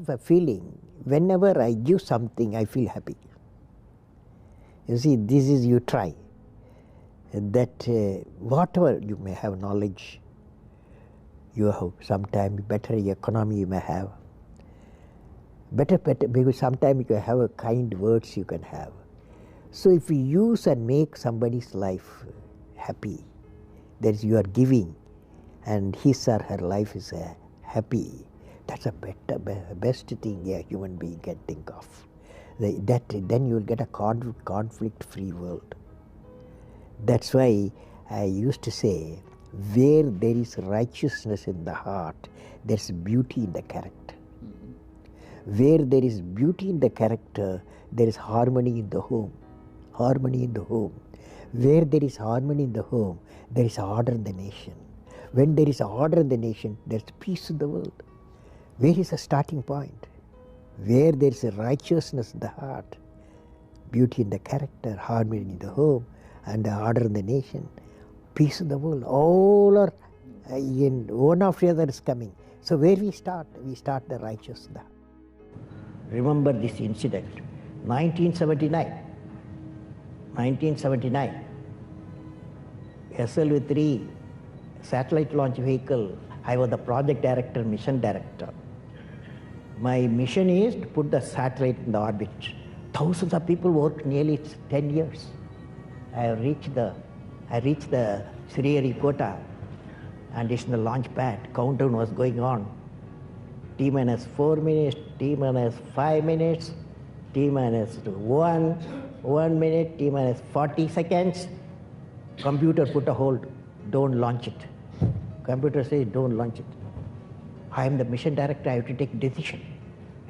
The feeling, whenever I give something, I feel happy. You see, this is you try. That whatever you may have knowledge, you have sometimes better economy you may have. Better, because sometimes you can have a kind words you can have. So if you use and make somebody's life happy, that is you are giving, and his or her life is happy. That's a best thing a human being can think of. Then you will get a conflict-free world. That's why I used to say, where there is righteousness in the heart, there's beauty in the character. Where there is beauty in the character, there is harmony in the home. Harmony in the home. Where there is harmony in the home, there is order in the nation. When there is order in the nation, there is peace in the world. Where is the starting point? Where there is a righteousness in the heart, beauty in the character, harmony in the home, and the order in the nation, peace in the world. All are in one after the other is coming. So where we start? We start the righteous in the heart. Remember this incident, 1979, SLV-3 satellite launch vehicle, I was the project director, mission director. My mission is to put the satellite in the orbit. Thousands of people worked nearly 10 years. I reached the Sriharikota, and it's in the launch pad. Countdown was going on. T-minus 4 minutes, T-minus 5 minutes, T-minus 1 minute, T-minus 40 seconds. Computer put a hold, don't launch it. Computer says, don't launch it. I am the mission director, I have to take a decision.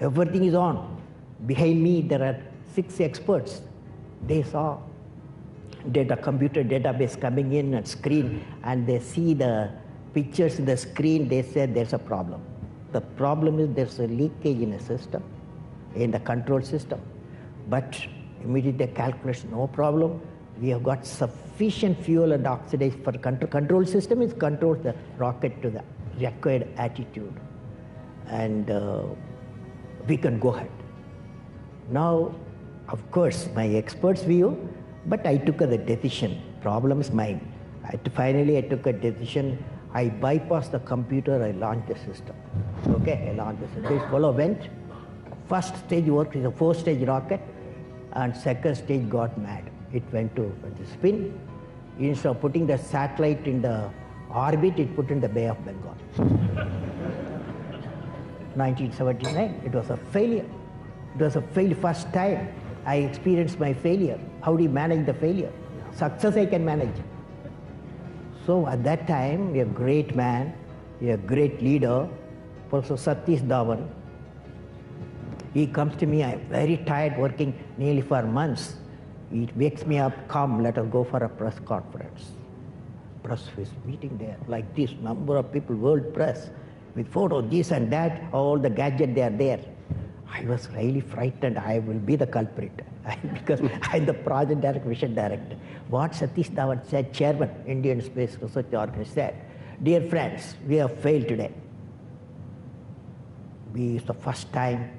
Everything is on. Behind me, there are 6 experts. They saw computer database coming in and screen, and they see the pictures in the screen. They said there's a problem. The problem is there's a leakage in a system, in the control system. But immediately calculation, no problem. We have got sufficient fuel and oxidation for control system. It controls the rocket to the required attitude, and we can go ahead. Now, of course, my expert's view, but I took the decision. Problem is mine. Finally, I took a decision. I bypassed the computer, I launched the system. Okay, I launched the system. This fellow went. First stage worked is a 4-stage rocket, and second stage got mad. It went to spin. Instead of putting the satellite in the orbit, it put in the Bay of Bengal. 1979, it was a failure. It was a failure. First time I experienced my failure. How do you manage the failure? Success I can manage. So at that time, a great man, a great leader, Professor Satish Dhawan, he comes to me, I'm very tired working nearly for months. He wakes me up, come, let us go for a press conference. Press is meeting there, like this, number of people, world press, with photos, this and that, all the gadgets, they are there. I was really frightened, I will be the culprit, because I'm the project director, mission director. What Satish Dhawan said, chairman, Indian Space Research Organization, said, dear friends, we have failed today. It's the first time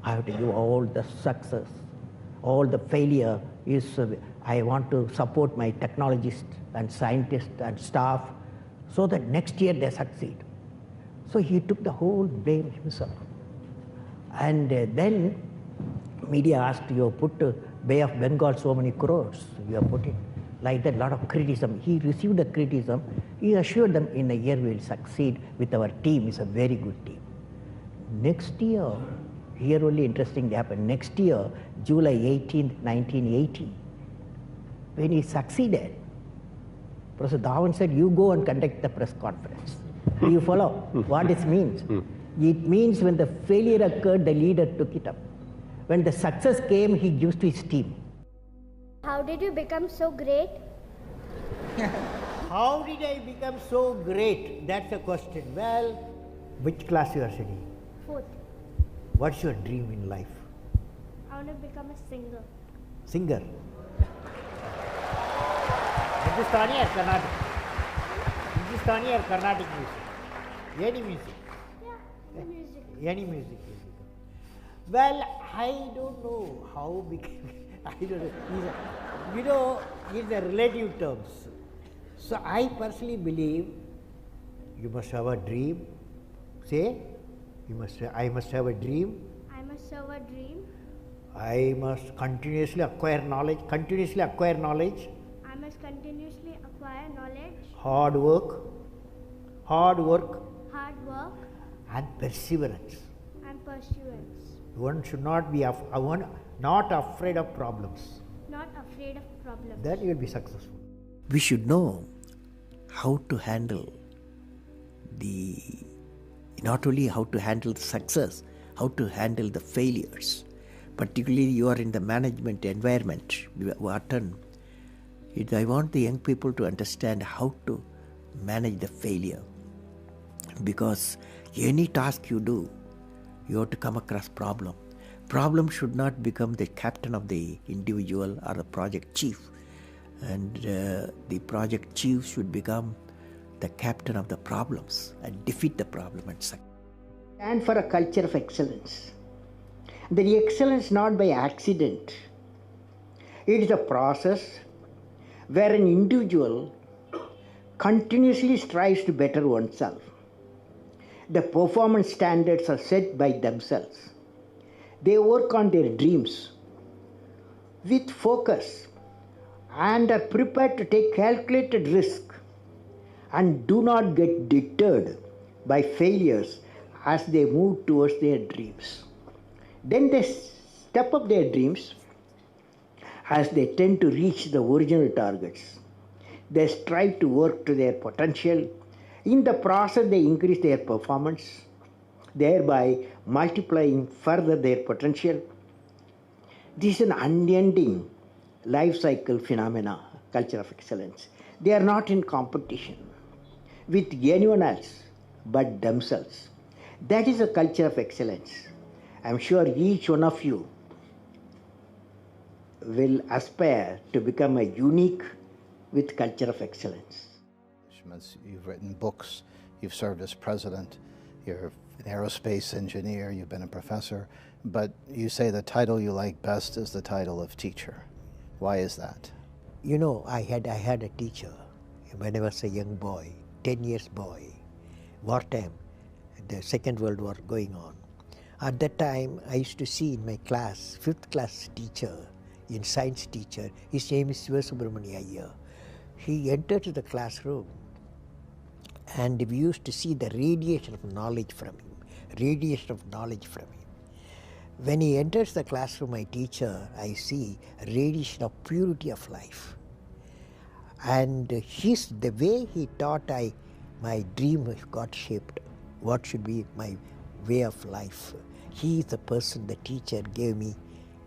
I have to give all the success. All the failure is, I want to support my technologists and scientists and staff so that next year they succeed. So he took the whole blame himself. And then media asked, you have put Bay of Bengal so many crores, you have put it like that, a lot of criticism. He received the criticism. He assured them in a year we will succeed with our team. It's a very good team. Next year, here only interesting happened. Next year, July 18th, 1980, when he succeeded, Professor Dhawan said, you go and conduct the press conference. Do you follow what it means? It means when the failure occurred, the leader took it up. When the success came, he gives to his team. How did you become so great? How did I become so great? That's the question. Well, which class you are studying? 4th. What's your dream in life? I want to become a singer. Singer? Hindustani or Carnatic? Hindustani or Carnatic music? Any music? Yeah, music. Any music will become. Well, I don't know how became. I don't know. It's a relative terms. So I personally believe you must have a dream. Say, I must have a dream. I must have a dream. I must continuously acquire knowledge. Continuously acquire knowledge. I must continuously acquire knowledge. Hard work. Hard work. Hard work. And perseverance. And pursuance. One should not be not afraid of problems. Not afraid of problems. Then you will be successful. We should know how to handle not only how to handle the success, how to handle the failures. Particularly you are in the management environment, Wharton. I want the young people to understand how to manage the failure. Because any task you do, you have to come across problem. Problem should not become the captain of the individual or the project chief. And the project chief should become the captain of the problems and defeat the problem and succeed. And for a culture of excellence. The excellence not by accident. It is a process where an individual continuously strives to better oneself. The performance standards are set by themselves. They work on their dreams with focus and are prepared to take calculated risk and do not get deterred by failures as they move towards their dreams. Then they step up their dreams as they tend to reach the original targets. They strive to work to their potential. In the process, they increase their performance, thereby multiplying further their potential. This is an unending life cycle phenomena, culture of excellence. They are not in competition with anyone else but themselves. That is a culture of excellence. I am sure each one of you will aspire to become a unique with culture of excellence. You've written books, you've served as president, you're an aerospace engineer, you've been a professor, but you say the title you like best is the title of teacher. Why is that? You know, I had a teacher when I was a young boy, 10 years boy, wartime, the Second World War going on. At that time, I used to see in my class, 5th class teacher, in science teacher, his name is Subramania Iyer. He entered the classroom and we used to see the radiation of knowledge from him, When he enters the classroom, my teacher, I see a radiation of purity of life. And the way he taught, my dream got shaped. What should be my way of life? He is the person, the teacher gave me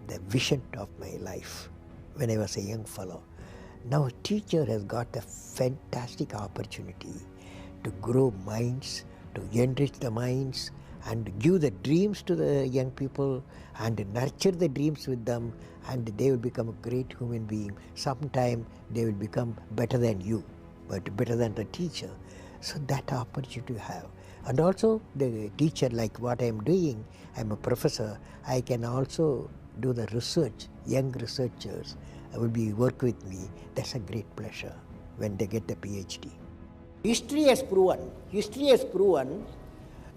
the vision of my life when I was a young fellow. Now a teacher has got a fantastic opportunity to grow minds, to enrich the minds, and give the dreams to the young people and nurture the dreams with them, and they will become a great human being. Sometime they will become better than you, but better than the teacher. So that opportunity you have. And also the teacher, like what I am doing, I am a professor, I can also do the research. Young researchers will work with me. That's a great pleasure when they get the PhD. History has proven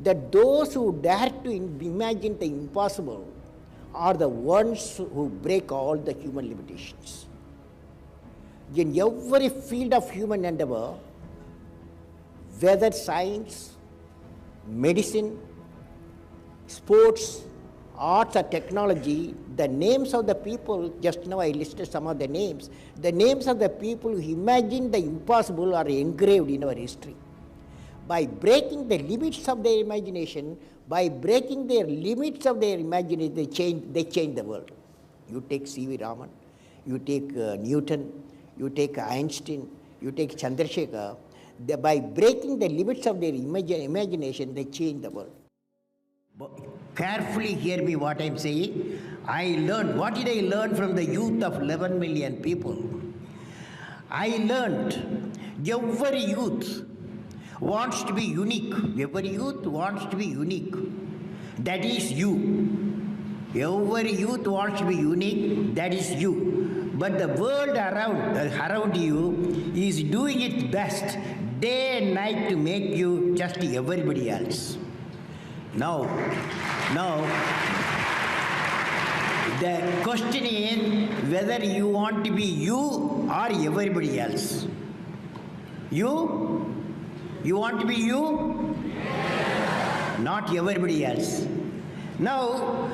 that those who dare to imagine the impossible are the ones who break all the human limitations. In every field of human endeavor, whether science, medicine, sports, arts or technology, the names of the people, just now I listed some of the names of the people who imagined the impossible are engraved in our history. By breaking the limits of their imagination, they change the world. You take C.V. Raman, you take Newton, you take Einstein, you take Chandrasekhar. By breaking the limits of their imagination, they change the world. Carefully hear me what I am saying. What did I learn from the youth of 11 million people? I learned every youth wants to be unique. Every youth wants to be unique. That is you. Every youth wants to be unique, that is you. But the world around you is doing its best day and night to make you just everybody else. Now, the question is whether you want to be you or everybody else. You? You want to be you? Not everybody else. Now,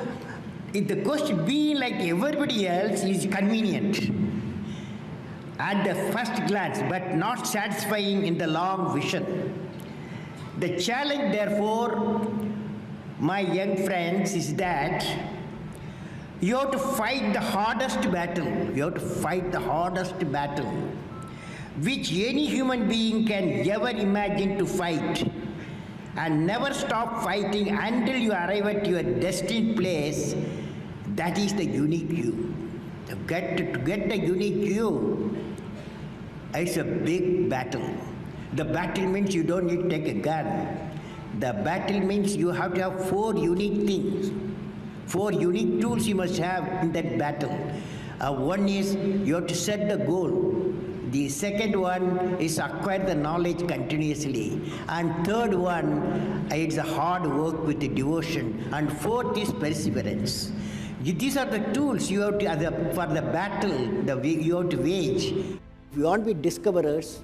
if the question being like everybody else is convenient at the first glance, but not satisfying in the long vision. The challenge, therefore, my young friends, is that you have to fight the hardest battle. You have to fight the hardest battle which any human being can ever imagine to fight, and never stop fighting until you arrive at your destined place. That is the unique you. To get the unique you, it's a big battle. The battle means you don't need to take a gun. The battle means you have to have 4 unique things. 4 unique tools you must have in that battle. One is you have to set the goal. The second one is acquire the knowledge continuously. And third one, it's a hard work with the devotion. And fourth is perseverance. These are the tools you have to, for the battle you have to wage. If you want to be discoverers,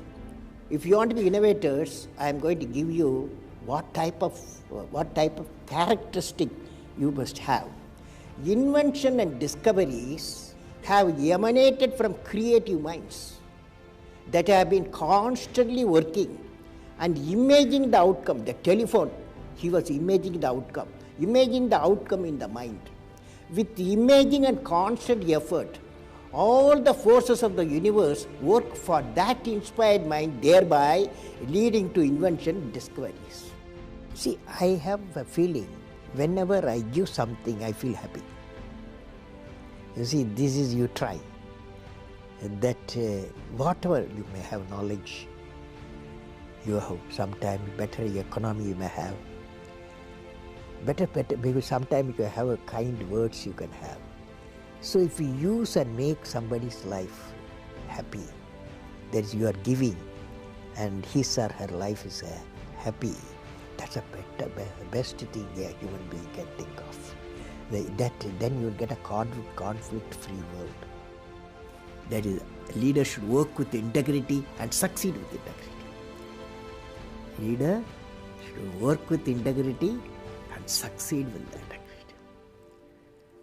if you want to be innovators, I am going to give you what type of characteristic you must have. Invention and discoveries have emanated from creative minds that have been constantly working and imagining the outcome. The telephone, he was imagining the outcome in the mind. With imaging and constant effort, all the forces of the universe work for that inspired mind, thereby leading to invention and discoveries. See, I have a feeling whenever I give something, I feel happy. You see, this is you try. That whatever you may have knowledge, you have sometimes better economy you may have, better, because sometimes you can have a kind words you can have. So if you use and make somebody's life happy, that is you are giving, and his or her life is happy, that's a best thing a human being can think of. Then you will get a conflict-free world. That is, leaders should work with integrity and succeed with integrity. Leader should work with integrity and succeed with integrity.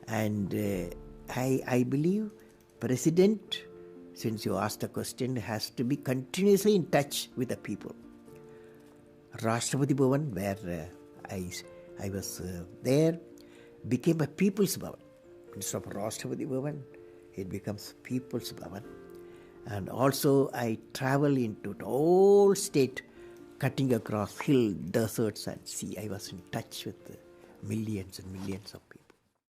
And I believe President, since you asked the question, has to be continuously in touch with the people. Rashtrapati Bhavan, where I was there, became a People's Bhavan. Instead of Rashtrapati Bhavan, it becomes People's Bhavan. And also I travel into the whole state, cutting across hill, deserts and sea. I was in touch with millions and millions of people.